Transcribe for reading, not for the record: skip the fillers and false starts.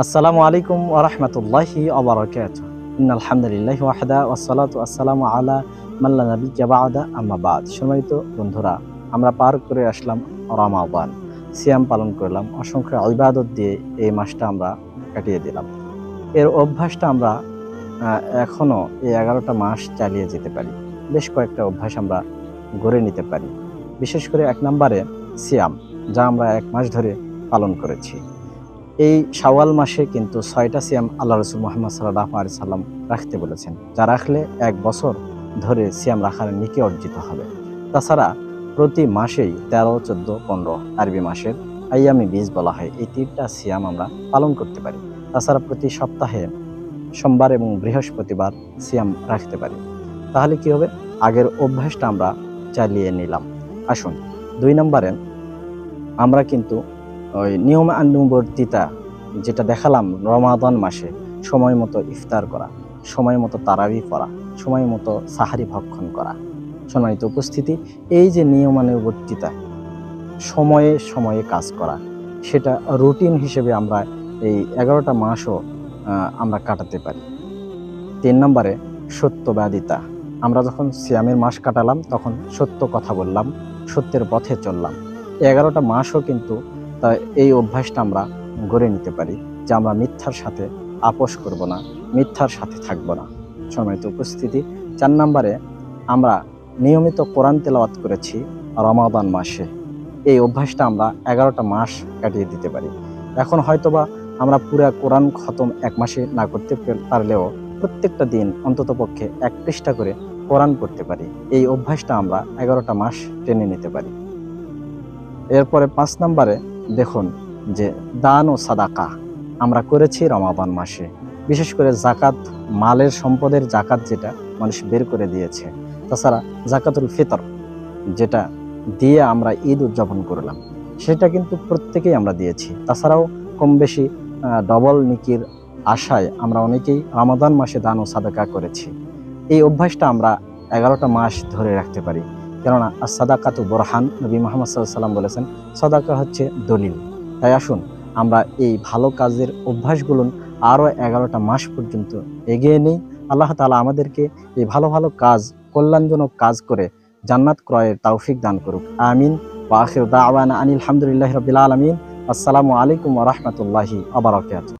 আসসালামু আলাইকুম ওয়া রাহমাতুল্লাহি ওয়া বারাকাতুহু। ইন্নাল হামদুলিল্লাহি ওয়াহদা ওয়াসসালাতু ওয়াসসালামু আলা মান লা নাবিয়্যা বা'দা আম্মা বা'দ। সম্মানিত বন্ধুরা, আমরা পার করে আসলাম রমাদান, সিয়াম পালন করলাম, অসংখ্য ইবাদত দিয়ে এই মাসটা আমরা কাটিয়ে দিলাম। এর অভ্যাসটা আমরা এখনো এই 11টা মাস চালিয়ে যেতে পারি। বেশ কয়েকটা অভ্যাস আমরা গড়ে নিতে পারি। বিশেষ করে ১ নম্বরে সিয়াম, যা আমরা ১ মাস ধরে পালন করেছি। এই শাওয়াল মাসে কিন্তু ৬টা সিয়াম আল্লাহ রাসূল মুহাম্মদ সাল্লাল্লাহু আলাইহি সাল্লাম রাখতে বলেছেন, যা রাখলে ১ বছর ধরে সিয়াম রাখার নেকি অর্জিত হবে। তাছাড়া প্রতি মাসেই ১৩, ১৪, ১৫ আরবি মাসের আইয়ামে বীজ বলা হয়, এই ৩টা সিয়াম আমরা পালন করতে পারি। তাছাড়া প্রতি সপ্তাহে সোমবার এবং বৃহস্পতিবার সিয়াম রাখতে পারি। তাহলে কি হবে? আগের অভ্যাসটা আমরা চালিয়ে নিলাম। আসুন ২ নম্বরে আমরা কিন্তু ওই নিয়মানুবর্তিতা যেটা দেখালাম রমাদান মাসে, সময় মতো ইফতার করা, সময় মতো তারাবি পড়া, সময় মতো সাহারি ভক্ষণ করা। সম্মানিত উপস্থিতি, এই যে নিয়মানুবর্তিতা, সময়ে সময়ে কাজ করা, সেটা রুটিন হিসেবে আমরা এই 11টা মাসও আমরা কাটাতে পারি। ৩ নম্বরে সত্যবাদিতা। আমরা যখন সিয়ামের মাস কাটালাম তখন সত্য কথা বললাম, সত্যের পথে চললাম। 11টা মাসও কিন্তু এই অভ্যাসটা আমরা গড়ে নিতে পারি যে আমরা মিথ্যার সাথে আপোস করব না, মিথ্যার সাথে থাকব না। সম্মানিত উপস্থিতি, ৪ নম্বরে আমরা নিয়মিত কোরআন তেলাওয়াত করেছি রমাদান মাসে। এই অভ্যাসটা আমরা 11টা মাস কাটিয়ে দিতে পারি। এখন হয়তোবা আমরা পুরা কোরআন খতম ১ মাসে না করতে পারলেও প্রত্যেকটা দিন অন্ততপক্ষে ১ পৃষ্ঠা করে কোরআন পড়তে পারি। এই অভ্যাসটা আমরা 11টা মাস টেনে নিতে পারি। এরপরে ৫ নম্বরে দেখুন যে দান ও সাদাকা আমরা করেছি রমাদান মাসে। বিশেষ করে জাকাত, মালের সম্পদের জাকাত যেটা মানুষ বের করে দিয়েছে। তাছাড়া জাকাতুল ফিতর যেটা দিয়ে আমরা ঈদ উদযাপন করলাম, সেটা কিন্তু প্রত্যেকেই আমরা দিয়েছি। তাছাড়াও কম বেশি ডবল নেকির আশায় আমরা অনেকেই রমাদান মাসে দান ও সাদাকা করেছি। এই অভ্যাসটা আমরা 11টা মাস ধরে রাখতে পারি। কেননা সাদাকাতু বুরহান, নবী মুহাম্মদ সাল্লাল্লাহু আলাইহি ওয়াসাল্লাম বলেছেন সাদাকা হচ্ছে দলিল। তাই আসুন আমরা এই ভালো কাজের অভ্যাসগুলো আরও 11টা মাস পর্যন্ত এগিয়ে নিই। আল্লাহ তাআলা আমাদেরকে এই ভালো ভালো কাজ, কল্যাণজনক কাজ করে জান্নাত ক্রয়ের তৌফিক দান করুক। আমিন। ওয়া আখিরু দাওয়ানা আনিল হামদুলিল্লাহি রাব্বিল আলামিন। আসসালামু আলাইকুম ওয়া রাহমাতুল্লাহি ওয়া বারাকাতুহু।